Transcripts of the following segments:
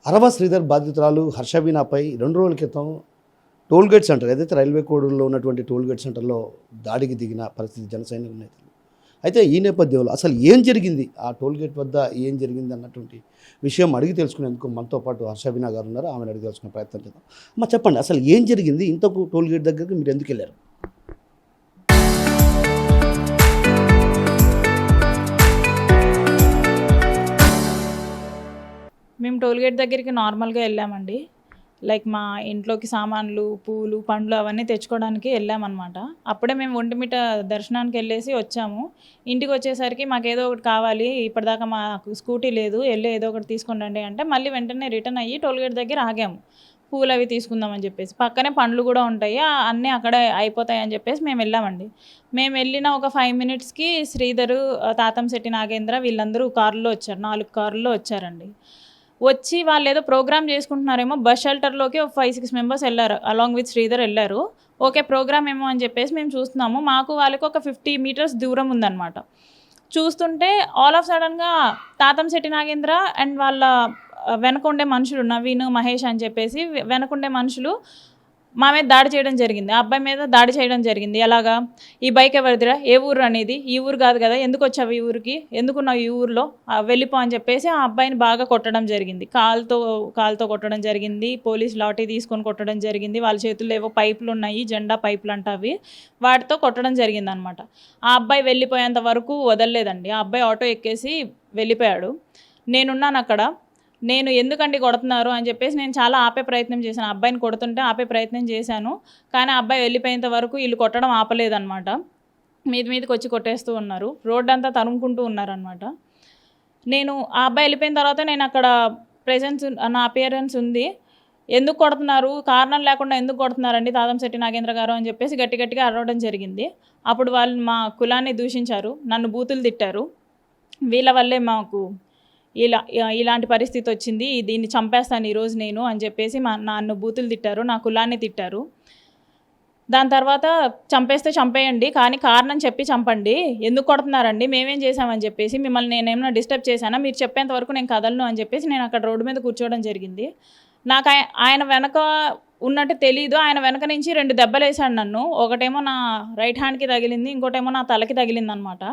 అరవ శ్రీధర్ బాధితురాలు హర్షవీణపై 2 రోజుల క్రితం టోల్ గేట్ సెంటర్ ఏదైతే రైల్వే కోడూరులో ఉన్నటువంటి టోల్ గేట్ సెంటర్లో దాడికి దిగిన పరిస్థితి జన సైనిక నేతలు. అయితే ఈ నేపథ్యంలో అసలు ఏం జరిగింది, ఆ టోల్ గేట్ వద్ద ఏం జరిగింది అన్నటువంటి విషయం అడిగి తెలుసుకునేందుకు మనతో పాటు హర్షవీణ గారు ఉన్నారు. ఆమెను అడిగి తెలుసుకునే ప్రయత్నం చేద్దాం. అమ్మ చెప్పండి, అసలు ఏం జరిగింది? ఇంతకు టోల్ గేట్ దగ్గరికి మీరు ఎందుకు వెళ్ళారు? మేము టోల్గేట్ దగ్గరికి నార్మల్గా వెళ్ళామండి. లైక్ మా ఇంట్లోకి సామాన్లు, పూలు, పండ్లు అవన్నీ తెచ్చుకోవడానికి వెళ్ళామన్నమాట. అప్పుడే మేము ఒంటిమిట దర్శనానికి వెళ్ళేసి వచ్చాము. ఇంటికి వచ్చేసరికి మాకు ఏదో ఒకటి కావాలి, ఇప్పటిదాకా మాకు స్కూటీ లేదు, వెళ్ళి ఏదో ఒకటి తీసుకుండండి అంటే మళ్ళీ వెంటనే రిటర్న్ అయ్యి టోల్గేట్ దగ్గర ఆగాము. పూలు అవి తీసుకుందామని చెప్పేసి, పక్కనే పండ్లు కూడా ఉంటాయి, అన్నీ అక్కడే అయిపోతాయి అని చెప్పేసి మేము వెళ్ళామండి. మేము వెళ్ళిన ఒక 5 మినిట్స్కి శ్రీధరు, తాతంశెట్టి నాగేంద్ర వీళ్ళందరూ కారులో వచ్చారు. 4 కారుల్లో వచ్చారండి. వచ్చి వాళ్ళు ఏదో ప్రోగ్రామ్ చేసుకుంటున్నారేమో, బస్ షెల్టర్లోకి ఒక 5-6 మెంబర్స్ వెళ్ళారు, అలాంగ్ విత్ శ్రీధర్ వెళ్ళారు. ఓకే ప్రోగ్రామ్ ఏమో అని చెప్పేసి మేము చూస్తున్నాము. మాకు వాళ్ళకి ఒక 50 మీటర్స్ దూరం ఉందన్నమాట. చూస్తుంటే ఆల్ ఆఫ్ సడన్గా తాతంశెట్టి నాగేంద్ర అండ్ వాళ్ళ వెనకుండే మనుషులు, నవీన్, మహేష్ అని చెప్పేసి వెనకుండే మనుషులు మా మీద దాడి చేయడం జరిగింది. ఆ అబ్బాయి మీద దాడి చేయడం జరిగింది. ఎలాగా, ఈ బైక్ ఎవరిదిరా, ఏ ఊరు అనేది, ఈ ఊరు కాదు కదా, ఎందుకు వచ్చావు ఈ ఊరికి, ఎందుకున్నావు ఈ ఊరిలో, వెళ్ళిపో అని చెప్పేసి ఆ అబ్బాయిని బాగా కొట్టడం జరిగింది. కాలుతో కొట్టడం జరిగింది. పోలీస్ లాఠీ తీసుకొని కొట్టడం జరిగింది. వాళ్ళ చేతుల్లో ఏవో పైపులు ఉన్నాయి, జెండా పైపులు అంట, అవి వాటితో కొట్టడం జరిగింది అనమాట. ఆ అబ్బాయి వెళ్ళిపోయేంత వరకు వదలలేదండి. ఆ అబ్బాయి ఆటో ఎక్కేసి వెళ్ళిపోయాడు. నేనున్నాను అక్కడ. నేను ఎందుకండి కొడుతున్నారు అని చెప్పేసి నేను చాలా ఆపే ప్రయత్నం చేశాను. అబ్బాయిని కొడుతుంటే ఆపే ప్రయత్నం చేశాను. కానీ అబ్బాయి వెళ్ళిపోయేంత వరకు వీళ్ళు కొట్టడం ఆపలేదన్నమాట. మీదకి వచ్చి కొట్టేస్తూ ఉన్నారు. రోడ్డు అంతా తరుముకుంటూ ఉన్నారనమాట. నేను ఆ అబ్బాయి వెళ్ళిపోయిన తర్వాత నేను అక్కడ నా అపియరెన్స్ ఉంది. ఎందుకు కొడుతున్నారు, కారణం లేకుండా ఎందుకు కొడుతున్నారండి తాతంశెట్టి నాగేంద్ర గారు అని చెప్పేసి గట్టిగా అరవడం జరిగింది. అప్పుడు వాళ్ళు మా కులాన్ని దూషించారు, నన్ను బూతులు తిట్టారు. వీళ్ళ వల్లే మాకు ఇలాంటి పరిస్థితి వచ్చింది, దీన్ని చంపేస్తాను ఈరోజు నేను అని చెప్పేసి నన్ను బూతులు తిట్టారు, నా కులాన్ని తిట్టారు. దాని తర్వాత చంపేస్తే చంపేయండి, కానీ కారణం చెప్పి చంపండి, ఎందుకు కొడుతున్నారండి, మేమేం చేశామని చెప్పేసి, మిమ్మల్ని నేనేమైనా డిస్టర్బ్ చేశానా, మీరు చెప్పేంత వరకు నేను కదలను అని చెప్పేసి నేను అక్కడ రోడ్డు మీద కూర్చోవడం జరిగింది. నాకు ఆయన వెనక ఉన్నట్టు తెలీదు. ఆయన వెనక నుంచి 2 దెబ్బలు వేశాడు నన్ను. ఒకటేమో నా రైట్ హ్యాండ్కి తగిలింది, ఇంకోటేమో నా తలకి తగిలింది అనమాట.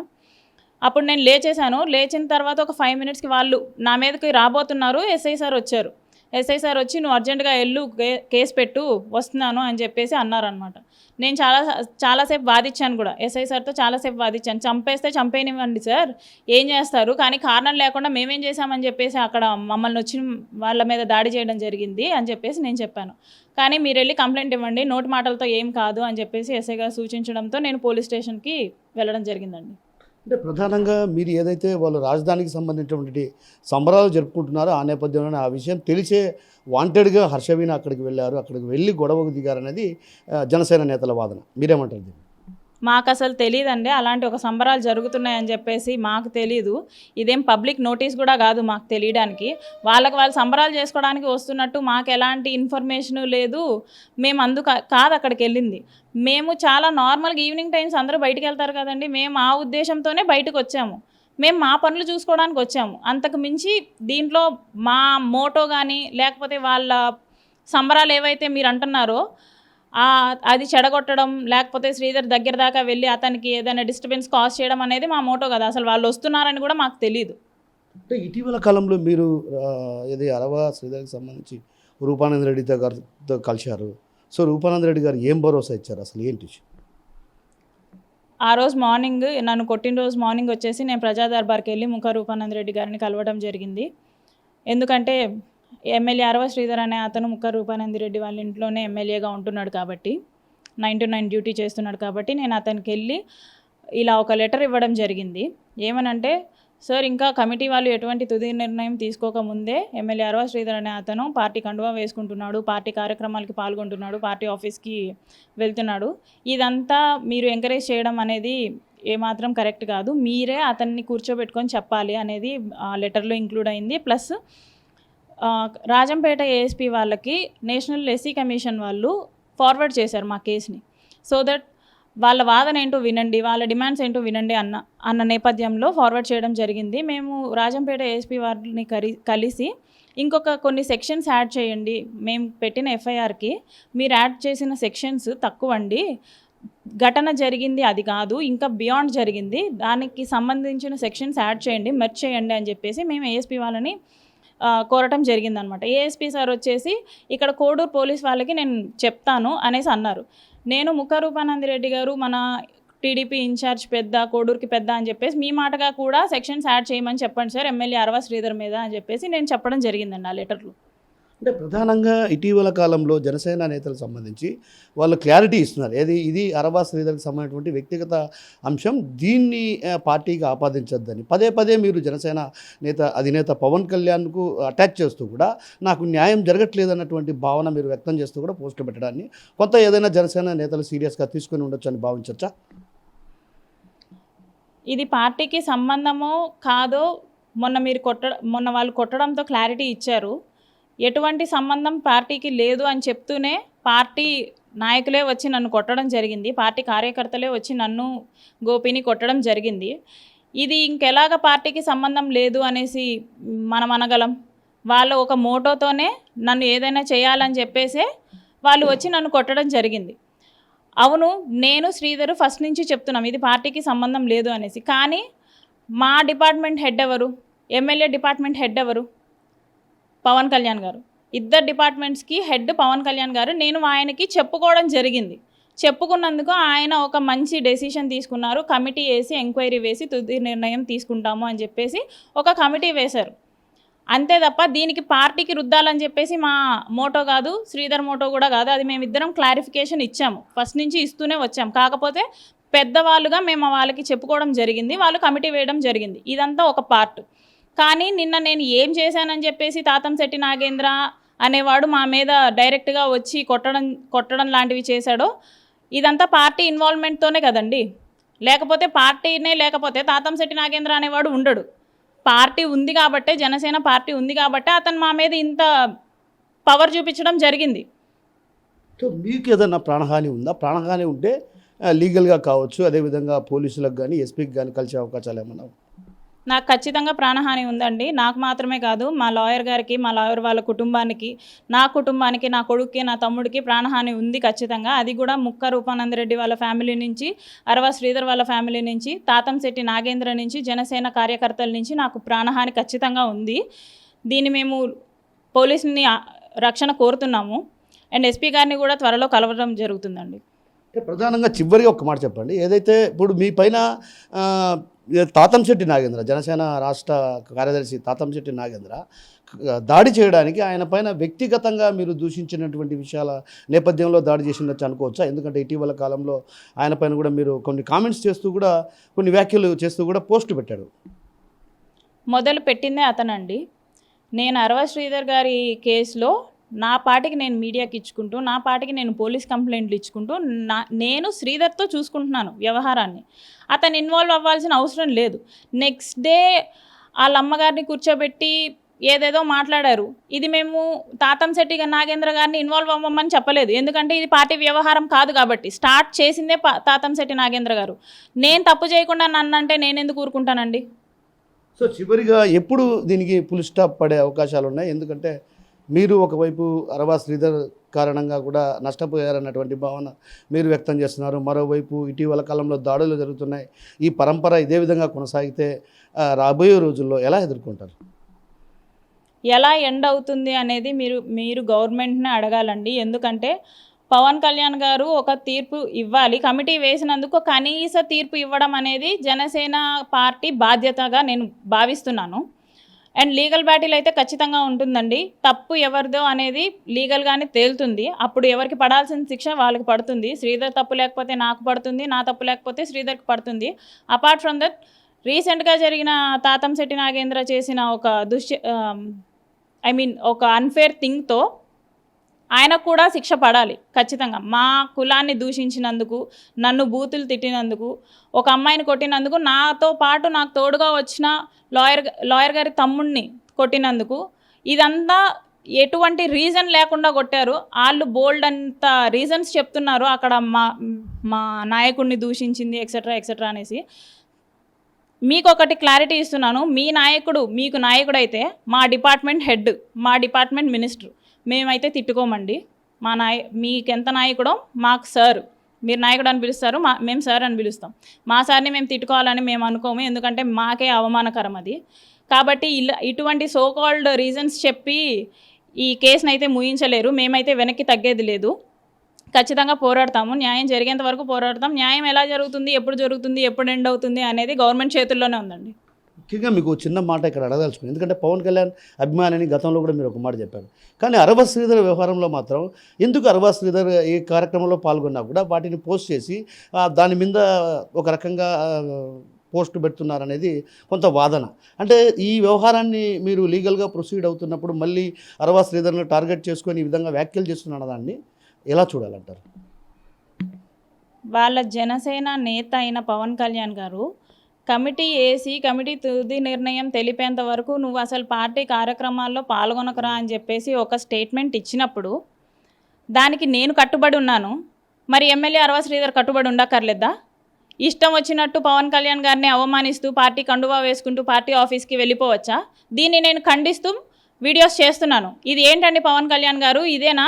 అప్పుడు నేను లేచేశాను. లేచిన తర్వాత ఒక 5 మినిట్స్కి వాళ్ళు నా మీదకి రాబోతున్నారు. ఎస్ఐ సార్ వచ్చారు. ఎస్ఐ సార్ వచ్చి నువ్వు అర్జెంటుగా వెళ్ళు, కేసు పెట్టు, వస్తున్నాను అని చెప్పేసి అన్నారనమాట. నేను చాలాసేపు వాదించాను కూడా, ఎస్ఐ సార్తో చాలాసేపు వాదించాను. చంపేస్తే చంపేనివ్వండి సార్, ఏం చేస్తారు, కానీ కారణం లేకుండా మేమేం చేశామని చెప్పేసి అక్కడ మమ్మల్ని వచ్చి వాళ్ళ మీద దాడి చేయడం జరిగింది అని చెప్పేసి నేను చెప్పాను. కానీ మీరు వెళ్ళి కంప్లైంట్ ఇవ్వండి, నోటి మాటలతో ఏం కాదు అని చెప్పేసి ఎస్ఐ గారు సూచించడంతో నేను పోలీస్ స్టేషన్కి వెళ్ళడం జరిగిందండి. అంటే ప్రధానంగా మీరు ఏదైతే వాళ్ళు రాజధానికి సంబంధించినటువంటి సంబరాలు జరుపుకుంటున్నారో ఆ నేపథ్యంలోనే ఆ విషయం తెలిసే వాంటెడ్గా హర్షవీణ అక్కడికి వెళ్ళారు, అక్కడికి వెళ్ళి గొడవకు దిగారనేది జనసేన నేతల వాదన. మీరేమంటారు? మాకు అసలు తెలియదండి అలాంటి ఒక సంబరాలు జరుగుతున్నాయని చెప్పేసి, మాకు తెలీదు. ఇదేం పబ్లిక్ నోటీస్ కూడా కాదు మాకు తెలియడానికి. వాళ్ళు సంబరాలు చేసుకోవడానికి వస్తున్నట్టు మాకు ఎలాంటి ఇన్ఫర్మేషను లేదు. మేము కాదు అక్కడికి వెళ్ళింది. మేము చాలా నార్మల్గా ఈవినింగ్ టైమ్స్ అందరూ బయటికి వెళ్తారు కదండి, మేము ఆ ఉద్దేశంతోనే బయటకు వచ్చాము. మేము మా పనులు చూసుకోవడానికి వచ్చాము. అంతకు మించి దీంట్లో మా మోటో కానీ లేకపోతే వాళ్ళ సంబరాలు ఏవైతే మీరు అంటున్నారో అది చెడగొట్టడం, లేకపోతే శ్రీధర్ దగ్గర దాకా వెళ్ళి అతనికి ఏదైనా డిస్టర్బెన్స్ కాజ్ చేయడం అనేది మా మోటో కదా. అసలు వాళ్ళు వస్తున్నారని కూడా మాకు తెలియదు. అంటే ఇటీవల కాలంలో మీరు ఇది అరవ శ్రీధర్కి సంబంధించి రూపానంద రెడ్డి గారితో కలిశారు. సో రూపానంద రెడ్డి గారు ఏం భరోసా ఇచ్చారు, అసలు ఏంటి? ఆ రోజు మార్నింగ్, నన్ను కొట్టిన రోజు మార్నింగ్ వచ్చేసి నేను ప్రజా దర్బార్కి వెళ్ళి ముఖ రూపానంద రెడ్డి గారిని కలవడం జరిగింది. ఎందుకంటే ఎమ్మెల్యే అరవ శ్రీధర్ అనే అతను ముఖ రూపానంద రెడ్డి వాళ్ళ ఇంట్లోనే ఎమ్మెల్యేగా ఉంటున్నాడు కాబట్టి, 9 to 9 డ్యూటీ చేస్తున్నాడు కాబట్టి నేను అతనికి వెళ్ళి ఇలా ఒక లెటర్ ఇవ్వడం జరిగింది. ఏమనంటే, సార్ ఇంకా కమిటీ వాళ్ళు ఎటువంటి తుది నిర్ణయం తీసుకోకముందే ఎమ్మెల్యే అరవ శ్రీధర్ అనే అతను పార్టీ కండువా వేసుకుంటున్నాడు, పార్టీ కార్యక్రమాలకి పాల్గొంటున్నాడు, పార్టీ ఆఫీస్కి వెళ్తున్నాడు. ఇదంతా మీరు ఎంకరేజ్ చేయడం అనేది ఏమాత్రం కరెక్ట్ కాదు. మీరే అతన్ని కూర్చోబెట్టుకొని చెప్పాలి అనేది ఆ లెటర్లో ఇంక్లూడ్ అయింది. ప్లస్ రాజంపేట ఏఎస్పీ వాళ్ళకి నేషనల్ ఎస్సీ కమిషన్ వాళ్ళు ఫార్వర్డ్ చేశారు మా కేసుని. సో దట్ వాళ్ళ వాదన ఏంటో వినండి, వాళ్ళ డిమాండ్స్ ఏంటో వినండి అన్న నేపథ్యంలో ఫార్వర్డ్ చేయడం జరిగింది. మేము రాజంపేట ఏఎస్పీ వారిని కలిసి ఇంకొక కొన్ని సెక్షన్స్ యాడ్ చేయండి, మేము పెట్టిన ఎఫ్ఐఆర్కి మీరు యాడ్ చేసిన సెక్షన్స్ తక్కువ అండి, ఘటన జరిగింది అది కాదు, ఇంకా బియాండ్ జరిగింది, దానికి సంబంధించిన సెక్షన్స్ యాడ్ చేయండి, మెర్జ్ చేయండి అని చెప్పేసి మేము ఏఎస్పీ వాళ్ళని కోరటం జరిగిందనమాట. ఏఎస్పీ సార్ వచ్చేసి ఇక్కడ కోడూరు పోలీస్ వాళ్ళకి నేను చెప్తాను అనేసి అన్నారు. నేను ముక్క రూపానందిరెడ్డి గారు మన టీడీపీ ఇన్ఛార్జ్ పెద్ద, కోడూరుకి పెద్ద అని చెప్పేసి మీ మాటగా కూడా సెక్షన్స్ యాడ్ చేయమని చెప్పండి సార్ ఎమ్మెల్యే అరవ శ్రీధర్ మీద అని చెప్పేసి నేను చెప్పడం జరిగిందండి ఆ లెటర్లో. అంటే ప్రధానంగా ఇటీవల కాలంలో జనసేన నేతలకు సంబంధించి వాళ్ళు క్లారిటీ ఇస్తున్నారు, ఇది అరవా శ్రీధర్కి సంబంధించినటువంటి వ్యక్తిగత అంశం, దీన్ని పార్టీకి ఆపాదించొద్దని పదే పదే మీరు జనసేన అధినేత పవన్ కళ్యాణ్కు అటాచ్ చేస్తూ కూడా నాకు న్యాయం జరగట్లేదు అన్నటువంటి భావన మీరు వ్యక్తం చేస్తూ కూడా పోస్టులు పెట్టడాన్ని కొంత ఏదైనా జనసేన నేతలు సీరియస్గా తీసుకొని ఉండొచ్చు అని భావించవచ్చా? ఇది పార్టీకి సంబంధమో కాదో మొన్న వాళ్ళు కొట్టడంతో క్లారిటీ ఇచ్చారు. ఎటువంటి సంబంధం పార్టీకి లేదు అని చెప్తూనే పార్టీ నాయకులే వచ్చి నన్ను కొట్టడం జరిగింది, పార్టీ కార్యకర్తలే వచ్చి నన్ను గోపిని కొట్టడం జరిగింది. ఇది ఇంకెలాగ పార్టీకి సంబంధం లేదు అనేసి మనం అనగలం? వాళ్ళు ఒక మోటోతోనే నన్ను ఏదైనా చేయాలని చెప్పేసే వాళ్ళు వచ్చి నన్ను కొట్టడం జరిగింది. అవును, నేను శ్రీధరు ఫస్ట్ నుంచి చెప్తున్నాం ఇది పార్టీకి సంబంధం లేదు అనేసి. కానీ మా డిపార్ట్మెంట్ హెడ్ ఎవరు? ఎమ్మెల్యే డిపార్ట్మెంట్ హెడ్ ఎవరు? పవన్ కళ్యాణ్ గారు. ఇద్దరు డిపార్ట్మెంట్స్కి హెడ్ పవన్ కళ్యాణ్ గారు. నేను ఆయనకి చెప్పుకోవడం జరిగింది. చెప్పుకున్నందుకు ఆయన ఒక మంచి డెసిషన్ తీసుకున్నారు, కమిటీ వేసి ఎంక్వైరీ వేసి తుది నిర్ణయం తీసుకుంటాము అని చెప్పేసి ఒక కమిటీ వేశారు. అంతే తప్ప దీనికి పార్టీకి రుద్దాలని చెప్పేసి మా మోటో కాదు, శ్రీధర్ మోటో కూడా కాదు. అది మేమిద్దరం క్లారిఫికేషన్ ఇచ్చాము, ఫస్ట్ నుంచి ఇస్తూనే వచ్చాము. కాకపోతే పెద్దవాళ్ళుగా మేము వాళ్ళకి చెప్పుకోవడం జరిగింది, వాళ్ళు కమిటీ వేయడం జరిగింది. ఇదంతా ఒక పార్ట్. కానీ నిన్న నేను ఏం చేశానని చెప్పేసి తాతంశెట్టి నాగేంద్ర అనేవాడు మా మీద డైరెక్ట్గా వచ్చి కొట్టడం లాంటివి చేశాడో, ఇదంతా పార్టీ ఇన్వాల్వ్మెంట్తోనే కదండి. లేకపోతే పార్టీనే లేకపోతే తాతంశెట్టి నాగేంద్ర అనేవాడు ఉండడు. పార్టీ ఉంది కాబట్టే, జనసేన పార్టీ ఉంది కాబట్టే అతను మా మీద ఇంత పవర్ చూపించడం జరిగింది. సో మీకు ఏదన్నా ప్రాణహాని ఉందా? ప్రాణహాని ఉంటే లీగల్గా కావచ్చు, అదేవిధంగా పోలీసులకు కానీ ఎస్పీకి కానీ కలిసే అవకాశాలు ఏమన్నా? నాకు ఖచ్చితంగా ప్రాణహాని ఉందండి. నాకు మాత్రమే కాదు, మా లాయర్ గారికి, మా లాయర్ వాళ్ళ కుటుంబానికి, నా కుటుంబానికి, నా కొడుక్కి, నా తమ్ముడికి ప్రాణహాని ఉంది ఖచ్చితంగా. అది కూడా ముక్క రూపానందరెడ్డి వాళ్ళ ఫ్యామిలీ నుంచి, అరవ శ్రీధర్ వాళ్ళ ఫ్యామిలీ నుంచి, తాతంశెట్టి నాగేంద్ర నుంచి, జనసేన కార్యకర్తల నుంచి నాకు ప్రాణహాని ఖచ్చితంగా ఉంది. దీన్ని మేము పోలీసుని రక్షణ కోరుతున్నాము. అండ్ ఎస్పీ గారిని కూడా త్వరలో కలవడం జరుగుతుందండి. ప్రధానంగా చివరిగా ఒక మాట చెప్పండి, ఏదైతే ఇప్పుడు మీ పైన తాతంశెట్టి నాగేంద్ర, జనసేన రాష్ట్ర కార్యదర్శి తాతంశెట్టి నాగేంద్ర దాడి చేయడానికి ఆయన పైన వ్యక్తిగతంగా మీరు దూషించినటువంటి విషయాల నేపథ్యంలో దాడి చేసిండొచ్చు అనుకోవచ్చా? ఎందుకంటే ఇటీవల కాలంలో ఆయన పైన కూడా మీరు కొన్ని కామెంట్స్ చేస్తూ కూడా, కొన్ని వ్యాఖ్యలు చేస్తూ కూడా పోస్ట్ పెట్టాడు. మొదలు పెట్టిందే అతనండి. నేను అరవ శ్రీధర్ గారి కేసులో నా పాటికి నేను మీడియాకి ఇచ్చుకుంటూ, నా పాటికి నేను పోలీస్ కంప్లైంట్లు ఇచ్చుకుంటూ, నేను శ్రీధర్తో చూసుకుంటున్నాను వ్యవహారాన్ని. అతను ఇన్వాల్వ్ అవ్వాల్సిన అవసరం లేదు. నెక్స్ట్ డే వాళ్ళ అమ్మగారిని కూర్చోబెట్టి ఏదేదో మాట్లాడారు. ఇది మేము తాతంశెట్టి నాగేంద్ర గారిని ఇన్వాల్వ్ అవ్వమని చెప్పలేదు, ఎందుకంటే ఇది పార్టీ వ్యవహారం కాదు కాబట్టి. స్టార్ట్ చేసిందే తాతంశెట్టి నాగేంద్ర గారు. నేను తప్పు చేయకుండా నన్ను అంటే నేను ఎందుకు ఊరుకుంటానండి? సో చివరిగా ఎప్పుడు దీనికి ఫుల్ స్టాప్ పడే అవకాశాలు ఉన్నాయి? ఎందుకంటే మీరు ఒకవైపు అరవా శ్రీధర్ కారణంగా కూడా నష్టపోయారన్నటువంటి భావన మీరు వ్యక్తం చేస్తున్నారు, మరోవైపు ఇటీవల కాలంలో దాడులు జరుగుతున్నాయి. ఈ పరంపర ఇదే విధంగా కొనసాగితే రాబోయే రోజుల్లో ఎలా ఎదుర్కొంటారు? ఎలా ఎండ్ అవుతుంది అనేది మీరు గవర్నమెంట్ని అడగాలండి. ఎందుకంటే పవన్ కళ్యాణ్ గారు ఒక తీర్పు ఇవ్వాలి, కమిటీ వేసినందుకు కనీస తీర్పు ఇవ్వడం అనేది జనసేన పార్టీ బాధ్యతగా నేను భావిస్తున్నాను. అండ్ లీగల్ బ్యాటిల్ అయితే ఖచ్చితంగా ఉంటుందండి. తప్పు ఎవరిదో అనేది లీగల్గానే తేలుతుంది. అప్పుడు ఎవరికి పడాల్సిన శిక్ష వాళ్ళకి పడుతుంది. శ్రీధర్ తప్పు లేకపోతే నాకు పడుతుంది, నా తప్పు లేకపోతే శ్రీధర్కి పడుతుంది. అపార్ట్ ఫ్రమ్ దట్ రీసెంట్గా జరిగిన తాతంశెట్టి నాగేంద్ర చేసిన ఒక ఒక అన్ఫేర్ థింగ్తో ఆయనకు కూడా శిక్ష పడాలి ఖచ్చితంగా. మా కులాన్ని దూషించినందుకు, నన్ను బూతులు తిట్టినందుకు, ఒక అమ్మాయిని కొట్టినందుకు, నాతో పాటు నాకు తోడుగా వచ్చిన లాయర్ గారి తమ్ముడిని కొట్టినందుకు, ఇదంతా ఎటువంటి రీజన్ లేకుండా కొట్టారు. వాళ్ళు బోల్డ్ అంత రీజన్స్ చెప్తున్నారు అక్కడ మా నాయకుడిని దూషించింది ఎక్సెట్రా ఎక్సెట్రా అనేసి. మీకు ఒకటి క్లారిటీ ఇస్తున్నాను, మీ నాయకుడు మీకు నాయకుడు అయితే మా డిపార్ట్మెంట్ హెడ్, మా డిపార్ట్మెంట్ మినిస్టర్, మేమైతే తిట్టుకోమండి. మీకెంత నాయకుడో మాకు సార్, మీరు నాయకుడు అని పిలుస్తారు, మేము సార్ అని పిలుస్తాం. మా సార్ని మేము తిట్టుకోవాలని మేము అనుకోము, ఎందుకంటే మాకే అవమానకరం అది. కాబట్టి ఇటువంటి సోకాల్డ్ రీజన్స్ చెప్పి ఈ కేసును అయితే ముగించలేరు. మేమైతే వెనక్కి తగ్గేది లేదు, ఖచ్చితంగా పోరాడతాము. న్యాయం జరిగేంత వరకు పోరాడతాం. న్యాయం ఎలా జరుగుతుంది, ఎప్పుడు జరుగుతుంది, ఎప్పుడు ఎండ్ అవుతుంది అనేది గవర్నమెంట్ చేతుల్లోనే ఉందండి. ముఖ్యంగా మీకు చిన్న మాట ఇక్కడ అడగదలుచుకుంది, ఎందుకంటే పవన్ కళ్యాణ్ అభిమానిని గతంలో కూడా మీరు ఒక మాట చెప్పారు. కానీ అరవ శ్రీధర్ వ్యవహారంలో మాత్రం ఎందుకు అరవ శ్రీధర్ ఏ కార్యక్రమంలో పాల్గొన్నా కూడా వాటిని పోస్ట్ చేసి దాని మీద ఒక రకంగా పోస్ట్ పెడుతున్నారనేది కొంత వాదన. అంటే ఈ వ్యవహారాన్ని మీరు లీగల్గా ప్రొసీడ్ అవుతున్నప్పుడు మళ్ళీ అరవ శ్రీధర్ను టార్గెట్ చేసుకొని ఈ విధంగా వ్యాఖ్యలు చేస్తున్న దాన్ని ఎలా చూడాలంటారు? వాళ్ళ జనసేన నేత అయిన పవన్ కళ్యాణ్ గారు కమిటీ వేసి కమిటీ తుది నిర్ణయం తెలిపేంత వరకు నువ్వు అసలు పార్టీ కార్యక్రమాల్లో పాల్గొనకరా అని చెప్పేసి ఒక స్టేట్మెంట్ ఇచ్చినప్పుడు దానికి నేను కట్టుబడి ఉన్నాను. మరి ఎమ్మెల్యే అరవ శ్రీధర్ కట్టుబడి ఉండక్కర్లేదా? ఇష్టం వచ్చినట్టు పవన్ కళ్యాణ్ గారిని అవమానిస్తూ పార్టీ కండువా వేసుకుంటూ పార్టీ ఆఫీస్కి వెళ్ళిపోవచ్చా? దీన్ని నేను ఖండిస్తూ వీడియోస్ చేస్తున్నాను. ఇది ఏంటండి పవన్ కళ్యాణ్ గారు, ఇదేనా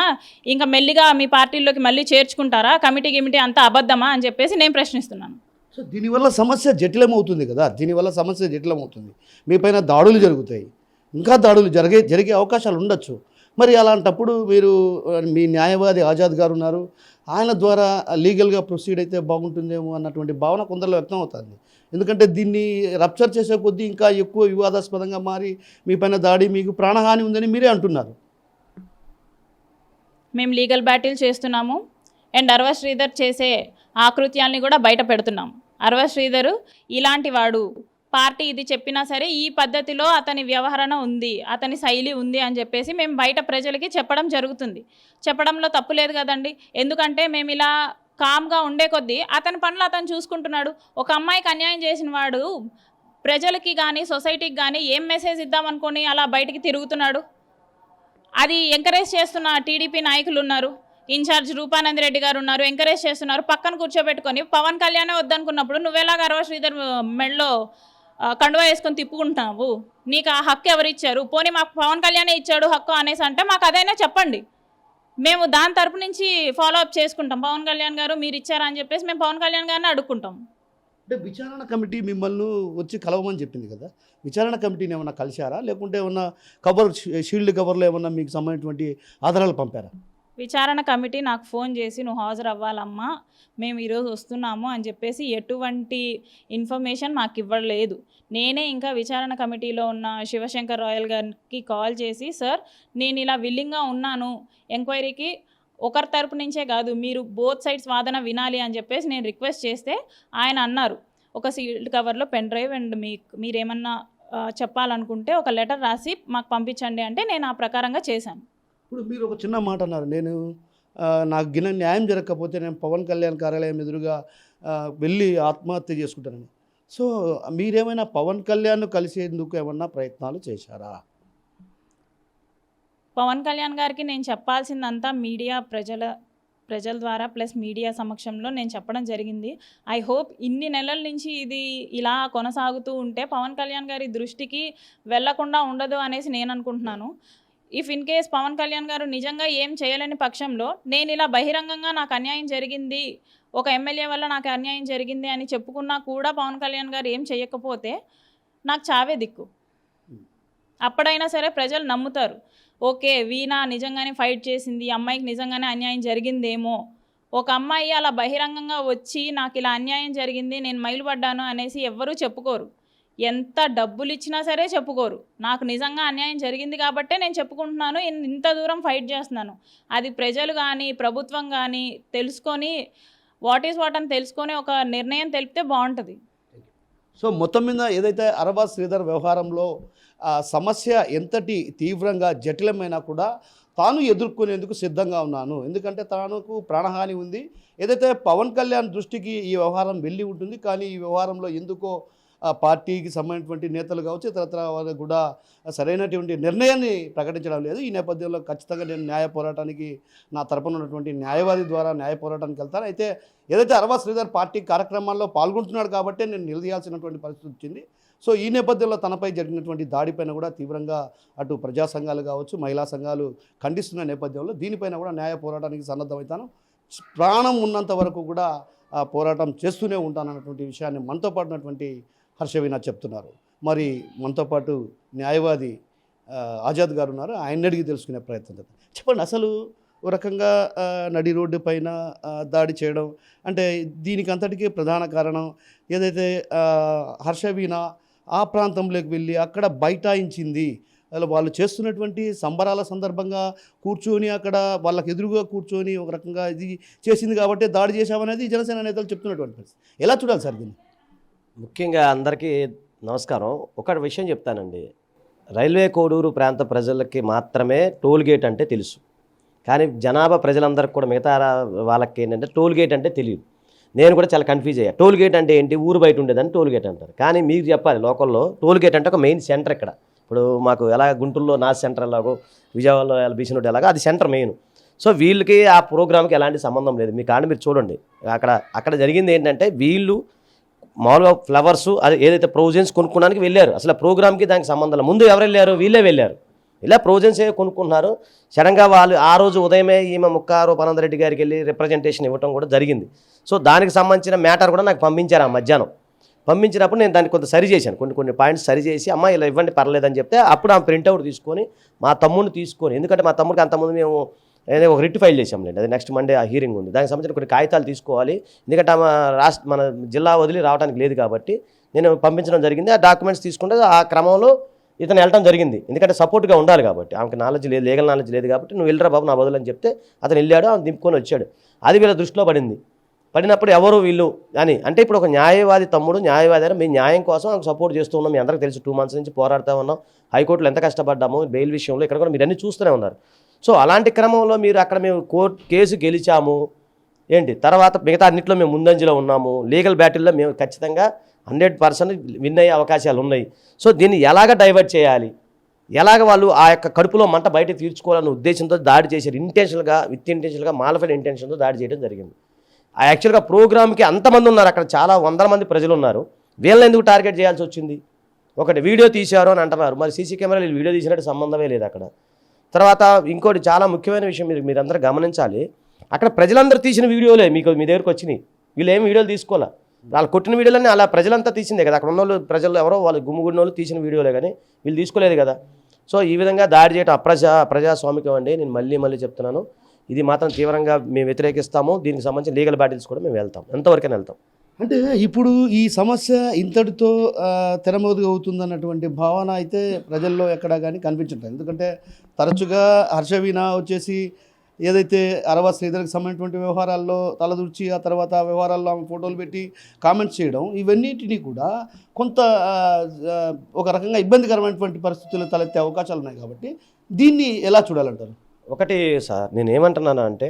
ఇంకా మెల్లిగా మీ పార్టీలోకి మళ్ళీ చేర్చుకుంటారా? కమిటీ అంతా అబద్ధమా అని చెప్పేసి నేను ప్రశ్నిస్తున్నాను. సో దీనివల్ల సమస్య జటిలమవుతుంది కదా, దీనివల్ల సమస్య జటిలమవుతుంది, మీపైన దాడులు జరుగుతాయి, ఇంకా దాడులు జరిగే అవకాశాలు ఉండొచ్చు. మరి అలాంటప్పుడు మీరు మీ న్యాయవాది ఆజాద్ గారు ఉన్నారు, ఆయన ద్వారా లీగల్గా ప్రొసీడ్ అయితే బాగుంటుందేమో అన్నటువంటి భావన కొందరిలో వ్యక్తం అవుతుంది. ఎందుకంటే దీన్ని రప్చర్ చేసే కొద్దీ ఇంకా ఎక్కువ వివాదాస్పదంగా మారి మీ పైన దాడి, మీకు ప్రాణహాని ఉందని మీరే అంటున్నారు. మేము లీగల్ బ్యాటిల్ చేస్తున్నాము అండ్ అరవ శ్రీధర్ చేసే ఆకృత్యాల్ని కూడా బయట పెడుతున్నాము. అరవ శ్రీధర్ ఇలాంటి వాడు, పార్టీ ఇది చెప్పినా సరే ఈ పద్ధతిలో అతని వ్యవహరణ ఉంది, అతని శైలి ఉంది అని చెప్పేసి మేము బయట ప్రజలకి చెప్పడం జరుగుతుంది. చెప్పడంలో తప్పు లేదు కదండి, ఎందుకంటే మేము ఇలా కామ్గా ఉండే కొద్దీ అతని పనులు అతను చూసుకుంటున్నాడు. ఒక అమ్మాయికి అన్యాయం చేసిన వాడు ప్రజలకి కానీ సొసైటీకి కానీ ఏం మెసేజ్ ఇద్దామనుకొని అలా బయటికి తిరుగుతున్నాడు? అది ఎంకరేజ్ చేస్తున్న టీడీపీ నాయకులు ఉన్నారు, ఇన్ఛార్జ్ రూపానంద్ రెడ్డి గారు ఉన్నారు, ఎంకరేజ్ చేస్తున్నారు. పక్కన కూర్చోబెట్టుకొని పవన్ కళ్యాణే వద్దనుకున్నప్పుడు నువ్వెలాగ అరవ శ్రీధర్ మెడలో కండువా వేసుకొని తిప్పుకుంటున్నావు? నీకు ఆ హక్కు ఎవరిచ్చారు? పోనీ మాకు పవన్ కళ్యాణే ఇచ్చాడు హక్కు అనేసి అంటే మాకు అదైనా చెప్పండి, మేము దాని తరపు నుంచి ఫాలో అప్ చేసుకుంటాం. పవన్ కళ్యాణ్ గారు మీరు ఇచ్చారా అని చెప్పేసి మేము పవన్ కళ్యాణ్ గారిని అడుక్కుంటాం. అంటే విచారణ కమిటీ మిమ్మల్ని వచ్చి కలవమని చెప్పింది కదా, విచారణ కమిటీని ఏమన్నా కలిశారా, లేకుంటే ఏమన్నా షీల్డ్ కవర్లో ఏమన్నా మీకు సంబంధించినటువంటి ఆధారాలు పంపారా? విచారణ కమిటీ నాకు ఫోన్ చేసి నువ్వు హాజరు అవ్వాలమ్మా, మేము ఈరోజు వస్తున్నాము అని చెప్పేసి ఎటువంటి ఇన్ఫర్మేషన్ మాకు ఇవ్వలేదు. నేనే ఇంకా విచారణ కమిటీలో ఉన్న శివశంకర్ రాయల్ గారికి కాల్ చేసి, సార్ నేను ఇలా విల్లింగ్గా ఉన్నాను ఎంక్వైరీకి, ఒకరి తరపు నుంచే కాదు మీరు బోత్ సైడ్స్ వాదన వినాలి అని చెప్పేసి నేను రిక్వెస్ట్ చేస్తే ఆయన అన్నారు ఒక సీల్డ్ కవర్లో పెన్ డ్రైవ్ అండ్ మీరేమన్నా చెప్పాలనుకుంటే ఒక లెటర్ రాసి మాకు పంపించండి అంటే నేను ఆ ప్రకారంగా చేశాను. ఇప్పుడు మీరు ఒక చిన్న మాట అన్నారు, నేను నాకు గిన న్యాయం జరగకపోతే నేను పవన్ కళ్యాణ్ కార్యాలయం ఎదురుగా వెళ్ళి ఆత్మహత్య చేసుకుంటానని. సో మీరేమైనా పవన్ కళ్యాణ్ను కలిసేందుకు ఏమన్నా ప్రయత్నాలు చేశారా? పవన్ కళ్యాణ్ గారికి నేను చెప్పాల్సిందంతా మీడియా ప్రజల ద్వారా ప్లస్ మీడియా సమక్షంలో నేను చెప్పడం జరిగింది. ఐ హోప్ ఇన్ని నెలల నుంచి ఇది ఇలా కొనసాగుతూ ఉంటే పవన్ కళ్యాణ్ గారి దృష్టికి వెళ్లకుండా ఉండదు అనేసి నేను అనుకుంటున్నాను. If in case Pawan Kalyan గారు నిజంగా ఏం చేయలేని పక్షంలో నేను ఇలా బహిరంగంగా నాకు అన్యాయం జరిగింది, ఒక ఎమ్మెల్యే వల్ల నాకు అన్యాయం జరిగింది అని చెప్పుకున్నా కూడా పవన్ కళ్యాణ్ గారు ఏం చేయకపోతే నాకు చావే దిక్కు. అప్పుడైనా సరే ప్రజలు నమ్ముతారు, ఓకే వీణ నిజంగానే ఫైట్ చేసింది, అమ్మాయికి నిజంగానే అన్యాయం జరిగిందేమో. ఒక అమ్మాయి అలా బహిరంగంగా వచ్చి నాకు ఇలా అన్యాయం జరిగింది, నేను మైలుపడ్డాను అనేసి ఎవ్వరూ చెప్పుకోరు. ఎంత డబ్బులు ఇచ్చినా సరే చెప్పుకోరు. నాకు నిజంగా అన్యాయం జరిగింది కాబట్టే నేను చెప్పుకుంటున్నాను, ఇంత దూరం ఫైట్ చేస్తున్నాను. అది ప్రజలు కానీ ప్రభుత్వం కానీ తెలుసుకొని వాట్ ఈస్ వాట్ అని తెలుసుకొని ఒక నిర్ణయం తెలిపితే బాగుంటుంది. సో మొత్తం మీద ఏదైతే అరవ శ్రీధర్ వ్యవహారంలో సమస్య ఎంతటి తీవ్రంగా జటిలమైనా కూడా తాను ఎదుర్కొనేందుకు సిద్ధంగా ఉన్నాను, ఎందుకంటే తనకు ప్రాణహాని ఉంది. ఏదైతే పవన్ కళ్యాణ్ దృష్టికి ఈ వ్యవహారం వెళ్ళి ఉంటుంది, కానీ ఈ వ్యవహారంలో ఎందుకో ఆ పార్టీకి సంబంధించినటువంటి నేతలు కావచ్చు ఇతరత్ర వాళ్ళు కూడా సరైనటువంటి నిర్ణయాన్ని ప్రకటించడం లేదు. ఈ నేపథ్యంలో ఖచ్చితంగా నేను న్యాయ పోరాటానికి నా తరపున ఉన్నటువంటి న్యాయవాది ద్వారా న్యాయ పోరాటానికి వెళ్తాను. అయితే ఏదైతే అరవ శ్రీధర్ పార్టీ కార్యక్రమాల్లో పాల్గొంటున్నాడు కాబట్టి నేను నిలదీయాల్సినటువంటి పరిస్థితి వచ్చింది. సో ఈ నేపథ్యంలో తనపై జరిగినటువంటి దాడిపైన కూడా తీవ్రంగా అటు ప్రజా సంఘాలు కావచ్చు మహిళా సంఘాలు ఖండిస్తున్న నేపథ్యంలో దీనిపైన కూడా న్యాయ పోరాటానికి సన్నద్ధమవుతాను. ప్రాణం ఉన్నంత వరకు కూడా ఆ పోరాటం చేస్తూనే ఉంటానన్నటువంటి విషయాన్ని మనతో పాటు ఉన్నటువంటి హర్షవీణ చెప్తున్నారు. మరి మనతో పాటు న్యాయవాది ఆజాద్ గారు ఉన్నారు. ఆయన అడిగి తెలుసుకునే ప్రయత్నం చేద్దాం. చెప్పండి, అసలు ఓ రకంగా నడి రోడ్డు పైన దాడి చేయడం అంటే దీనికి అంతటికీ ప్రధాన కారణం ఏదైతే హర్షవీణ ఆ ప్రాంతంలోకి వెళ్ళి అక్కడ బైఠాయించింది, అలా వాళ్ళు చేస్తున్నటువంటి సంబరాల సందర్భంగా కూర్చొని అక్కడ వాళ్ళకి ఎదురుగా కూర్చొని ఒక రకంగా ఇది చేసింది కాబట్టి దాడి చేశామనేది జనసేన నేతలు చెప్తున్నటువంటి పరిస్థితి. ఎలా చూడాలి సార్ దీన్ని? ముఖ్యంగా అందరికీ నమస్కారం. ఒక విషయం చెప్తానండి. రైల్వే కోడూరు ప్రాంత ప్రజలకి మాత్రమే టోల్ గేట్ అంటే తెలుసు, కానీ జనాభా ప్రజలందరికీ కూడా మిగతా వాళ్ళకి ఏంటంటే టోల్ గేట్ అంటే తెలియదు. నేను కూడా చాలా కన్ఫ్యూజ్ అయ్యా. టోల్ గేట్ అంటే ఏంటి, ఊరు బయట ఉండేదని టోల్ గేట్ అంటారు. కానీ మీకు చెప్పాలి, లోకల్లో టోల్ గేట్ అంటే ఒక మెయిన్ సెంటర్. ఇక్కడ ఇప్పుడు మాకు ఎలా గుంటూరులో నాస్ సెంటర్ ఎలాగో విజయవాడలో బీసీ రోడ్ ఎలాగో అది సెంటర్ మెయిన్. సో వీళ్ళకి ఆ ప్రోగ్రామ్కి ఎలాంటి సంబంధం లేదు. మీ కానీ మీరు చూడండి, అక్కడ జరిగింది ఏంటంటే వీళ్ళు మామూలుగా ఫ్లవర్స్ అది ఏదైతే ప్రొవిజన్స్ కొనుక్కోడానికి వెళ్ళారు. అసలు ప్రోగ్రామ్కి దానికి సంబంధం లేదు. ముందు ఎవరు వెళ్ళారు? వీళ్ళే వెళ్ళారు. ఇలా ప్రొవిజన్స్ ఏ కొనుక్కుంటున్నారు. సడన్గా వాళ్ళు ఆ రోజు ఉదయమే ఈమె ముక్కారు పనందరెడ్డి గారికి వెళ్ళి రిప్రజెంటేషన్ ఇవ్వడం కూడా జరిగింది. సో దానికి సంబంధించిన మ్యాటర్ కూడా నాకు పంపించారు. ఆ మధ్యాహ్నం పంపించినప్పుడు నేను దాన్ని కొంత సరి చేశాను, కొన్ని పాయింట్స్ సరి చేసి అమ్మ ఇలా ఇవ్వండి పర్లేదని చెప్తే అప్పుడు ఆ ప్రింట్అవుట్ తీసుకొని మా తమ్ముడిని తీసుకొని, ఎందుకంటే మా తమ్ముడికి అంతకుముందు మేము ఒక రిట్ ఫైల్ చేసాంలేండి, అది నెక్స్ట్ మండే ఆ హీరింగ్ ఉంది, దానికి సంబంధించిన కొన్ని కాగితాలు తీసుకోవాలి, ఎందుకంటే మన జిల్లా వదిలి రావడానికి లేదు కాబట్టి నేను పంపించడం జరిగింది. ఆ డాక్యుమెంట్స్ తీసుకుంటే ఆ క్రమంలో ఇతను వెళ్ళడం జరిగింది, ఎందుకంటే సపోర్ట్గా ఉండాలి కాబట్టి. ఆమెకు నాలెడ్జ్ లేదు, లీగల్ నాలెడ్జ్ లేదు కాబట్టి నువ్వు వెళ్ళరా బాబు నా బదులు అని చెప్తే అతను వెళ్ళాడు, ఆమె దింపుకొని వచ్చాడు. అది వీళ్ళ దృష్టిలో పడినప్పుడు ఎవరు వీళ్ళు అని అంటే ఇప్పుడు ఒక న్యాయవాది తమ్ముడు న్యాయవాది అయినా మేము న్యాయం కోసం ఆమెకు సపోర్ట్ చేస్తూ ఉన్నాం. మీ అందరికీ తెలుసు 2 months నుంచి పోరాడుతూ ఉన్నాం. హైకోర్టులో ఎంత కష్టపడ్డాము బెయిల్ విషయంలో, ఇక్కడ కూడా మీరు అన్నీ చూస్తూనే ఉన్నారు. సో అలాంటి క్రమంలో మీరు అక్కడ మేము కేసు గెలిచాము ఏంటి, తర్వాత మిగతా అన్నింటిలో మేము ముందంజలో ఉన్నాము. లీగల్ బ్యాటిల్లో మేము ఖచ్చితంగా 100% విన్ అయ్యే అవకాశాలు ఉన్నాయి. సో దీన్ని ఎలాగ డైవర్ట్ చేయాలి, ఎలాగ వాళ్ళు ఆ యొక్క కడుపులో మంట బయట తీర్చుకోవాలన్న ఉద్దేశంతో దాడి చేశారు. విత్ ఇంటెన్షనల్గా మాలిఫైడ్ ఇంటెన్షన్తో దాడి చేయడం జరిగింది. ఆ యాక్చువల్గా ప్రోగ్రామ్కి అంతమంది ఉన్నారు, అక్కడ చాలా 100 మంది ప్రజలు ఉన్నారు. వీళ్ళని ఎందుకు టార్గెట్ చేయాల్సి వచ్చింది? ఒకటి వీడియో తీశారు అని అంటున్నారు, మరి సీసీ కెమెరాలు వీడియో తీసినట్టు సంబంధమే లేదు అక్కడ. తర్వాత ఇంకోటి చాలా ముఖ్యమైన విషయం మీరందరూ గమనించాలి, అక్కడ ప్రజలందరూ తీసిన వీడియోలే మీ దగ్గరకు వచ్చినాయి. వీళ్ళు ఏం వీడియోలు తీసుకోవాలి, వాళ్ళు కొట్టిన వీడియోలన్నీ అలా ప్రజలంతా తీసిందే కదా. అక్కడ ఉన్న వాళ్ళు ప్రజలు ఎవరో వాళ్ళు గుమ్ముగుడిన వాళ్ళు తీసిన వీడియోలే కానీ వీళ్ళు తీసుకోలేదు కదా. సో ఈ విధంగా దాడి చేయడం ప్రజాస్వామికం అండి. నేను మళ్ళీ చెప్తున్నాను, ఇది మాత్రం తీవ్రంగా మేము వ్యతిరేకిస్తాము. దీనికి సంబంధించిన లీగల్ బ్యాటిల్స్ కూడా మేము వెళ్తాం, ఎంతవరకైనా వెళ్తాం. అంటే ఇప్పుడు ఈ సమస్య ఇంతటితో తెరమోదుగా అవుతుందన్నటువంటి భావన అయితే ప్రజల్లో ఎక్కడా కానీ కనిపించట్లేదు. ఎందుకంటే తరచుగా హర్షవీణ వచ్చేసి ఏదైతే అరవ శ్రీధర్కి సంబంధించినటువంటి వ్యవహారాల్లో తలదూర్చి ఆ తర్వాత వ్యవహారాల్లో ఆమె ఫోటోలు పెట్టి కామెంట్స్ చేయడం, ఇవన్నిటినీ కూడా కొంత ఒక రకంగా ఇబ్బందికరమైనటువంటి పరిస్థితులు తలెత్తే అవకాశాలు ఉన్నాయి. కాబట్టి దీన్ని ఎలా చూడాలంటారు? ఒకటి సార్, నేనేమంటున్నానంటే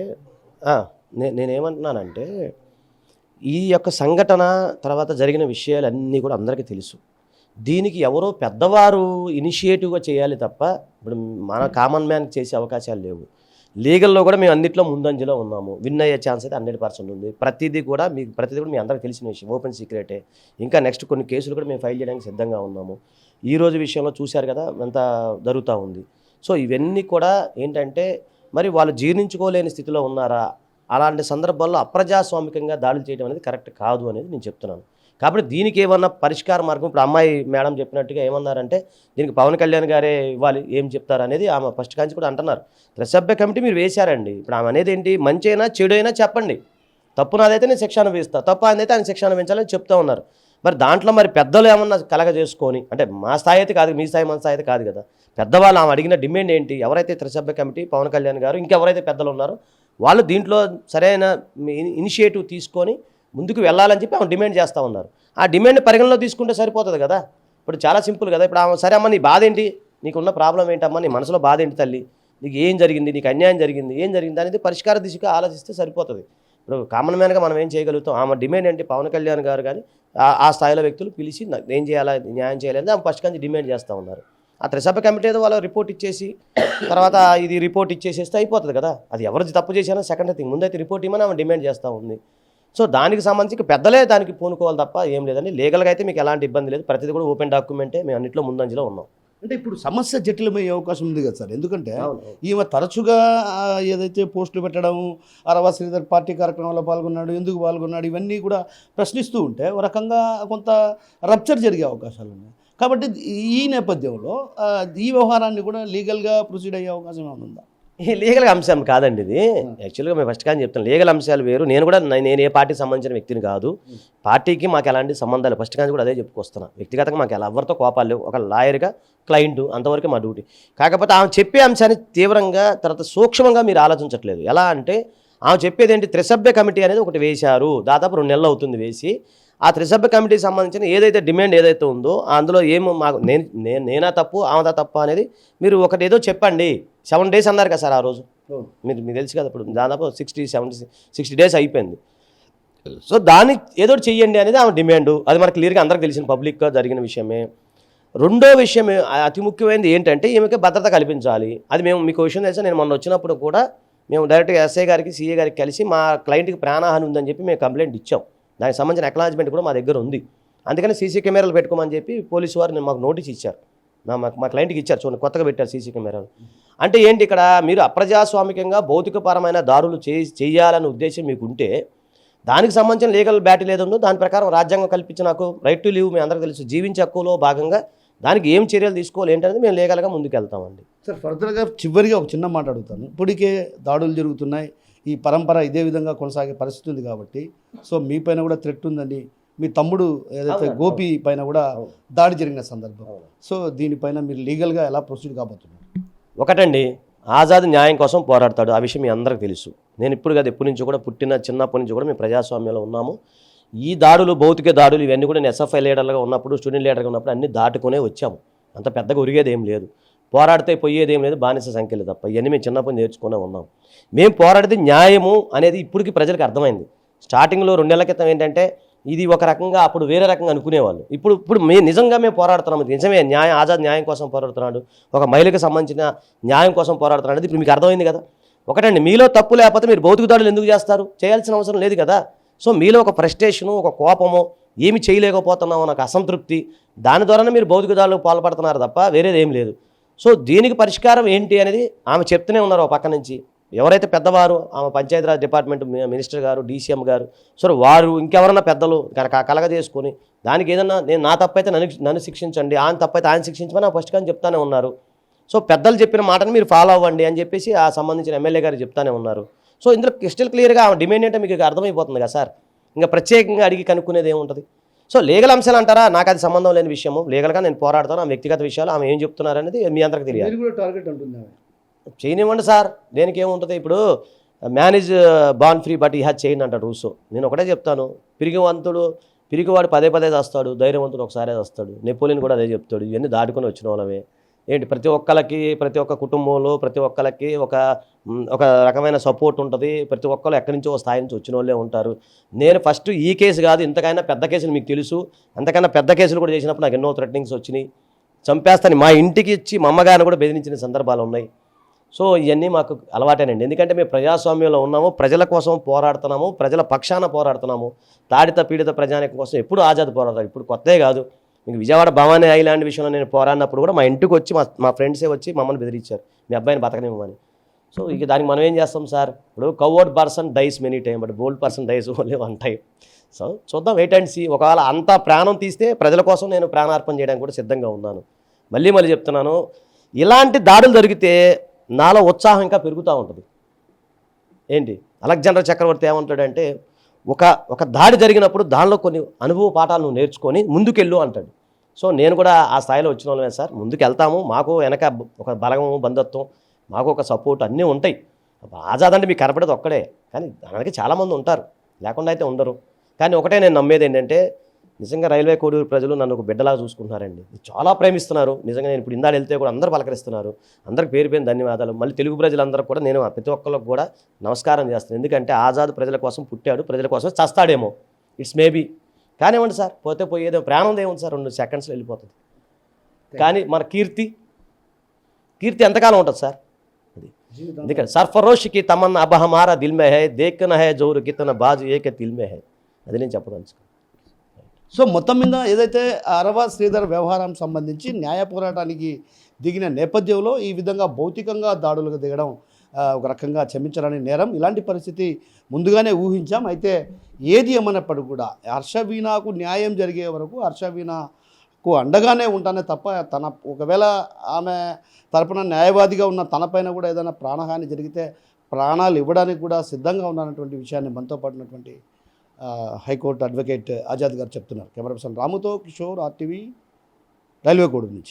ఈ యొక్క సంఘటన తర్వాత జరిగిన విషయాలన్నీ కూడా అందరికీ తెలుసు. దీనికి ఎవరో పెద్దవారు ఇనిషియేటివ్గా చేయాలి తప్ప ఇప్పుడు మన కామన్ మ్యాన్ చేసే అవకాశాలు లేవు. లీగల్లో కూడా మేము అన్నింటిలో ముందంజలో ఉన్నాము. విన్ అయ్యే ఛాన్స్ అయితే 100% ఉంది. ప్రతిదీ కూడా మీ అందరికీ తెలిసిన విషయం, ఓపెన్ సీక్రెటే. ఇంకా నెక్స్ట్ కొన్ని కేసులు కూడా మేము ఫైల్ చేయడానికి సిద్ధంగా ఉన్నాము. ఈరోజు విషయంలో చూశారు కదా ఎంత జరుగుతూ ఉంది. సో ఇవన్నీ కూడా ఏంటంటే మరి వాళ్ళు జీర్ణించుకోలేని స్థితిలో ఉన్నారా, అలాంటి సందర్భాల్లో అప్రజాస్వామికంగా దాడులు చేయడం అనేది కరెక్ట్ కాదు అనేది నేను చెప్తున్నాను. కాబట్టి దీనికి ఏమన్నా పరిష్కార మార్గం, ఇప్పుడు అమ్మాయి మేడం చెప్పినట్టుగా ఏమన్నారంటే దీనికి పవన్ కళ్యాణ్ గారే ఇవ్వాలి, ఏం చెప్తారు అనేది ఆమె ఫస్ట్ కాంచి కూడా అంటున్నారు. త్రిసభ్య కమిటీ మీరు వేశారండి. ఇప్పుడు ఆమె అనేది ఏంటి, మంచి అయినా చెడు అయినా చెప్పండి, తప్పు నాదైతే నేను శిక్షణ వేస్తాను, తప్పు ఆయనైతే ఆయన శిక్షణ పెంచాలని చెప్తూ ఉన్నారు. మరి దాంట్లో మరి పెద్దలు ఏమన్నా కలగజేసుకొని, అంటే మా స్థాయి అయితే కాదు, మీ స్థాయి మన స్థాయి అయితే కాదు కదా, పెద్దవాళ్ళు ఆమె అడిగిన డిమాండ్ ఏంటి, ఎవరైతే త్రిసభ్య కమిటీ పవన్ కళ్యాణ్ గారు ఇంకెవరైతే పెద్దలు ఉన్నారో వాళ్ళు దీంట్లో సరైన ఇనిషియేటివ్ తీసుకొని ముందుకు వెళ్ళాలని చెప్పి ఆమె డిమాండ్ చేస్తూ ఉన్నారు. ఆ డిమాండ్ పరిగణలో తీసుకుంటే సరిపోతుంది కదా. ఇప్పుడు చాలా సింపుల్ కదా. ఇప్పుడు ఆమె సరే అమ్మ నీ బాధ ఏంటి, నీకున్న ప్రాబ్లం ఏంటమ్మా, నీ మనసులో బాధ ఏంటి తల్లి, నీకు ఏం జరిగింది, నీకు అన్యాయం జరిగింది, ఏం జరిగింది అనేది పరిష్కార దిశగా ఆలోచిస్తే సరిపోతుంది. ఇప్పుడు కామన్ మ్యాన్గా మనం ఏం చేయగలుగుతాం, ఆమె డిమాండ్ ఏంటి, పవన్ కళ్యాణ్ గారు కానీ ఆ స్థాయిలో వ్యక్తులు పిలిచి ఏం చేయాలా, న్యాయం చేయాలని ఆమె ఫస్ట్ నుంచి డిమాండ్ చేస్తూ ఉన్నారు. ఆ త్రిసభ్య కమిటీ ఏదో వాళ్ళు రిపోర్ట్ ఇచ్చేసి తర్వాత ఇది రిపోర్ట్ ఇచ్చేసేస్తే అయిపోతుంది కదా. అది ఎవరు తప్పు చేసినా సెకండ్ థింగ్, ముందైతే రిపోర్ట్ ఇవ్వమని ఆమె డిమాండ్ చేస్తూ ఉంది. సో దానికి సంబంధించి పెద్దలే దానికి పూనుకోవాలి తప్ప ఏం లేదండి. లీగల్గా అయితే మీకు ఎలాంటి ఇబ్బంది లేదు, ప్రతిదీ కూడా ఓపెన్ డాక్యుమెంటే, మేము అన్నింటిలో ముందంజలో ఉన్నాం. అంటే ఇప్పుడు సమస్య జటిలమయ్యే అవకాశం ఉంది కదా సార్, ఎందుకంటే ఈమె తరచుగా ఏదైతే పోస్టులు పెట్టడం, అరవ శ్రీధర్ పార్టీ కార్యక్రమాల్లో పాల్గొన్నాడు, ఎందుకు పాల్గొన్నాడు, ఇవన్నీ కూడా ప్రశ్నిస్తూ ఉంటే ఒక రకంగా కొంత రప్చర్ జరిగే అవకాశాలు ఉన్నాయి. కాబట్టి ఈ నేపథ్యంలో ఈ వ్యవహారాన్ని కూడా లీగల్గా ప్రొసీడ్ అయ్యే అవకాశం ఏమైనా ఉందా? ఈ లీగల్ అంశం కాదండి ఇది. యాక్చువల్గా మేము ఫస్ట్ కానీ చెప్తాను, లీగల్ అంశాలు వేరు. నేను ఏ పార్టీకి సంబంధించిన వ్యక్తిని కాదు. పార్టీకి మాకు ఎలాంటి సంబంధాలు ఫస్ట్ కానీ కూడా అదే చెప్పుకొస్తున్నా. వ్యక్తిగతంగా మాకు ఎవరితో కోపాలు లేవు. ఒక లాయర్గా క్లయింట్ అంతవరకు మా డ్యూటీ. కాకపోతే ఆమె చెప్పే అంశాన్ని తీవ్రంగా తర్వాత సూక్ష్మంగా మీరు ఆలోచించట్లేదు. ఎలా అంటే ఆమె చెప్పేది ఏంటి, త్రిసభ్య కమిటీ అనేది ఒకటి వేశారు, దాదాపు 2 నెలలు అవుతుంది వేసి. ఆ త్రిసభ్య కమిటీకి సంబంధించిన ఏదైతే డిమాండ్ ఏదైతే ఉందో అందులో ఏమో మాకు నేనా తప్పు ఆమెదా తప్పు అనేది మీరు ఒకటి ఏదో చెప్పండి. 7 days అన్నారు కదా సార్ ఆ రోజు, మీకు తెలుసు కదా. ఇప్పుడు దాదాపు 60 days అయిపోయింది. సో దాన్ని ఏదో చెయ్యండి అనేది ఆమె డిమాండ్. అది మనకు క్లియర్గా అందరికి తెలిసిన పబ్లిక్గా జరిగిన విషయమే. రెండో విషయం అతి ముఖ్యమైనది ఏంటంటే ఈమెకి భద్రత కల్పించాలి. అది మేము మీకు విషయం తెలుసా, నేను మొన్న వచ్చినప్పుడు కూడా మేము డైరెక్ట్గా ఎస్ఐ గారికి సిఏ గారికి కలిసి మా క్లయింట్కి ప్రాణహాని ఉందని చెప్పి మేము కంప్లైంట్ ఇచ్చాం. దానికి సంబంధించిన అక్నాలజ్మెంట్ కూడా మా దగ్గర ఉంది. అందుకని సీసీ కెమెరాలు పెట్టుకోమని చెప్పి పోలీసు వారు మాకు నోటీస్ ఇచ్చారు, మా క్లయింట్కి ఇచ్చారు. చూడండి కొత్తగా పెట్టారు సీసీ కెమెరాలు. అంటే ఏంటి, ఇక్కడ మీరు అప్రజాస్వామికంగా భౌతికపరమైన దారులు చేయాలనే ఉద్దేశం మీకు ఉంటే దానికి సంబంధించిన లీగల్ బ్యాటిల్ ఏదో ఉందో దాని ప్రకారం రాజ్యాంగం కల్పించిన నాకు రైట్ టు లివ్ మీ అందరికీ తెలుసు, జీవించే హక్కులో భాగంగా దానికి ఏం చర్యలు తీసుకోవాలి ఏంటనేది మేము లీగల్గా ముందుకు వెళ్తామండి. సార్ ఫర్దర్గా చివరిగా ఒక చిన్న మాట అడుగుతాను. ఇప్పటికే దాడులు జరుగుతున్నాయి, ఈ పరంపర ఇదే విధంగా కొనసాగే పరిస్థితి ఉంది కాబట్టి సో మీ పైన కూడా థ్రెట్ ఉందని, మీ తమ్ముడు ఏదైతే గోపి పైన కూడా దాడి జరిగిన సందర్భం, సో దీనిపైన మీరు లీగల్గా ఎలా ప్రొసీడ్ కాబోతున్నారు? ఒకటండి, ఆజాద్ న్యాయం కోసం పోరాడతాడు, ఆ విషయం మీ అందరికీ తెలుసు. నేను ఇప్పుడు కాదు ఎప్పటి నుంచో కూడా చిన్నప్పటి నుంచి కూడా మేము ప్రజాస్వామ్యంలో ఉన్నాము. ఈ దాడులు భౌతిక దాడులు ఇవన్నీ కూడా నేను ఎస్ఎఫ్ఐ లీడర్గా ఉన్నప్పుడు స్టూడెంట్ లీడర్గా ఉన్నప్పుడు అన్నీ దాటుకునే వచ్చాము. అంత పెద్దగా ఉరిగేది ఏం లేదు, పోరాడితే పోయేది ఏం లేదు, బానిస సంఖ్యలు తప్ప. ఇవన్నీ మేము చిన్నప్పుడు నేర్చుకునే ఉన్నాం. మేము పోరాడితే న్యాయము అనేది ఇప్పటికి ప్రజలకు అర్థమైంది. స్టార్టింగ్లో 2 నెలల క్రితం ఏంటంటే ఇది ఒక రకంగా, అప్పుడు వేరే రకంగా అనుకునేవాళ్ళు. ఇప్పుడు నిజంగా మేము పోరాడుతున్నాము, నిజమే ఆజాద్ న్యాయం కోసం పోరాడుతున్నాడు, ఒక మహిళకు సంబంధించిన న్యాయం కోసం పోరాడుతున్నాడు. ఇప్పుడు మీకు అర్థమైంది కదా. ఒకటండి, మీలో తప్పు లేకపోతే మీరు భౌతిక దాడులు ఎందుకు చేస్తారు? చేయాల్సిన అవసరం లేదు కదా. సో మీలో ఒక ఫ్రస్ట్రేషను, ఒక కోపము, ఏమి చేయలేకపోతున్నాము నాకు అసంతృప్తి, దాని ద్వారానే మీరు భౌతిక దాడులకు పాల్పడుతున్నారు తప్ప వేరేది ఏం లేదు. సో దీనికి పరిష్కారం ఏంటి అనేది ఆమె చెప్తూనే ఉన్నారు ఒక పక్క నుంచి. ఎవరైతే పెద్దవారు, ఆమె పంచాయతీరాజ్ డిపార్ట్మెంట్ మినిస్టర్ గారు, డీసీఎం గారు, సో వారు ఇంకెవరన్నా పెద్దలు కలగజేసుకొని దానికి ఏదన్నా నా తప్పైతే నన్ను శిక్షించండి, ఆయన తప్పైతే ఆయన శిక్షించమని ఫస్ట్ కానీ చెప్తానే ఉన్నారు. సో పెద్దలు చెప్పిన మాటను మీరు ఫాలో అవ్వండి అని చెప్పేసి ఆ సంబంధించిన ఎమ్మెల్యే గారు చెప్తానే ఉన్నారు. సో ఇందులో క్రిస్టల్ క్లియర్గా ఆమె డిమాండ్ ఏంటో మీకు అర్థమైపోతుంది కదా సార్. ఇంకా ప్రత్యేకంగా అడిగి కనుక్కునేది ఏముంటుంది. సో లీగల్ అంశాలు అంటారా, నాకు అది సంబంధం లేని విషయము. లీగల్గా నేను పోరాడతాను. ఆ వ్యక్తిగత విషయాలు ఆమె ఏం చెప్తున్నారు అనేది మీ అందరికీ తెలియాలి. చేయనివ్వండి సార్, దేనికి ఏముంటుంది. ఇప్పుడు man is born free but ఈ హ్యాజ్ చేయండి అంటాడు రూసో. నేను ఒకటే చెప్తాను, పిరిగివాడు పదే వస్తాడు, ధైర్యవంతుడు ఒకసారి వస్తాడు. నెపోలియన్ కూడా అదే చెప్తాడు. ఇవన్నీ దాటుకొని వచ్చిన వాళ్ళమే ఏంటి, ప్రతి ఒక్క కుటుంబంలో ప్రతి ఒక్కరికి ఒక రకమైన సపోర్ట్ ఉంటుంది. ప్రతి ఒక్కరు ఎక్కడి నుంచో స్థాయి నుంచి వచ్చిన వాళ్ళే ఉంటారు. నేను ఫస్ట్ ఈ కేసు కాదు, ఇంతకైనా పెద్ద కేసులు మీకు తెలుసు, అంతకన్నా పెద్ద కేసులు కూడా చేసినప్పుడు నాకు ఎన్నో థ్రెటనింగ్స్ వచ్చినాయి, చంపేస్తాను, మా ఇంటికి ఇచ్చి మా అమ్మగారిని కూడా బెదిరించిన సందర్భాలు ఉన్నాయి. సో ఇవన్నీ మాకు అలవాటేనండి. ఎందుకంటే మేము ప్రజాస్వామ్యంలో ఉన్నాము, ప్రజల కోసం పోరాడుతున్నాము, ప్రజల పక్షాన పోరాడుతున్నాము. తాడిత పీడిత ప్రజానికం కోసం ఎప్పుడు ఆజాద్ పోరాడతారు. ఇప్పుడు కొత్తే కాదు, మీకు విజయవాడ భవానీ ఐలాండ్ విషయంలో నేను పోరాడినప్పుడు కూడా మా ఇంటికి వచ్చి మా ఫ్రెండ్సే వచ్చి మమ్మల్ని బెదిరించారు, మీ అబ్బాయిని బతకనివ్వమని. సో ఇక దానికి మనం ఏం చేస్తాం సార్. ఇప్పుడు covered person dice many time, but bold person dice only 1 time. So చూద్దాం, వెయిట్ అండ్ సీ. ఒకవేళ అంతా ప్రాణం తీస్తే ప్రజల కోసం నేను ప్రాణార్పణ చేయడానికి కూడా సిద్ధంగా ఉన్నాను. మళ్ళీ చెప్తున్నాను, ఇలాంటి దాడులు జరిగితే నాలో ఉత్సాహం ఇంకా పెరుగుతూ ఉంటుంది. ఏంటి, అలెగ్జాండర్ చక్రవర్తి ఏమంటాడంటే, ఒక దాడి జరిగినప్పుడు దానిలో కొన్ని అనుభవ పాఠాలు నువ్వు నేర్చుకొని ముందుకెళ్ళు అంటాడు. సో నేను కూడా ఆ స్థాయిలో వచ్చిన వాళ్ళమే సార్. ముందుకు వెళ్తాము, మాకు వెనక ఒక బలము, బంధుత్వం, మాకు ఒక సపోర్ట్ అన్నీ ఉంటాయి. ఆజాద్ అంటే మీకు కనపడేది ఒక్కడే, కానీ దానికి చాలామంది ఉంటారు, లేకుండా అయితే ఉండరు. కానీ ఒకటే నేను నమ్మేది ఏంటంటే, నిజంగా రైల్వే కోడూరు ప్రజలు నన్ను ఒక బిడ్డలాగా చూసుకుంటున్నారండి, చాలా ప్రేమిస్తున్నారు. నిజంగా నేను ఇప్పుడు ఇందాక వెళ్తే కూడా అందరూ పలకరిస్తున్నారు. అందరికి పేరు ధన్యవాదాలు. మళ్ళీ తెలుగు ప్రజలందరూ కూడా నేను ప్రతి ఒక్కరికి కూడా నమస్కారం చేస్తాను. ఎందుకంటే ఆజాద్ ప్రజల కోసం పుట్టాడు, ప్రజల కోసం చస్తాడేమో, ఇట్స్ మేబీ. కానివ్వండి సార్, పోతే పోయేదో ప్రాణం ఏముంది సార్, 2 సెకండ్స్లో వెళ్ళిపోతుంది. కానీ మన కీర్తి ఎంతకాలం ఉంటుంది సార్? అది ఎందుకంటే సర్ఫరోష్కి తమన్నా అబ్ హమారా దిల్ మే హై, దేఖనా హై జోరు కితనా బాజు ఏకే దిల్ మే హై. అది నేను చెప్పదలుచుకున్నాను. సో మొత్తం మీద ఏదైతే అరవ శ్రీధర్ వ్యవహారం సంబంధించి న్యాయ పోరాటానికి దిగిన నేపథ్యంలో ఈ విధంగా భౌతికంగా దాడులకు దిగడం ఒక రకంగా క్షమించడానికి నేరం. ఇలాంటి పరిస్థితి ముందుగానే ఊహించాం. అయితే ఏది ఏమన్నప్పటికీ కూడా హర్షవీణకు న్యాయం జరిగే వరకు హర్షవీణకు అండగానే ఉంటానే తప్ప ఒకవేళ ఆమె తరపున న్యాయవాదిగా ఉన్న తనపైన కూడా ఏదైనా ప్రాణహాని జరిగితే ప్రాణాలు ఇవ్వడానికి కూడా సిద్ధంగా ఉన్నటువంటి విషయాన్ని మనతో పాటున్నటువంటి హైకోర్టు అడ్వకేట్ ఆజాద్ గారు చెప్తున్నారు. కెమెరా పర్సన్ రాముతో కిషోర్, RTV, రైల్వే కోడ్ నుంచి.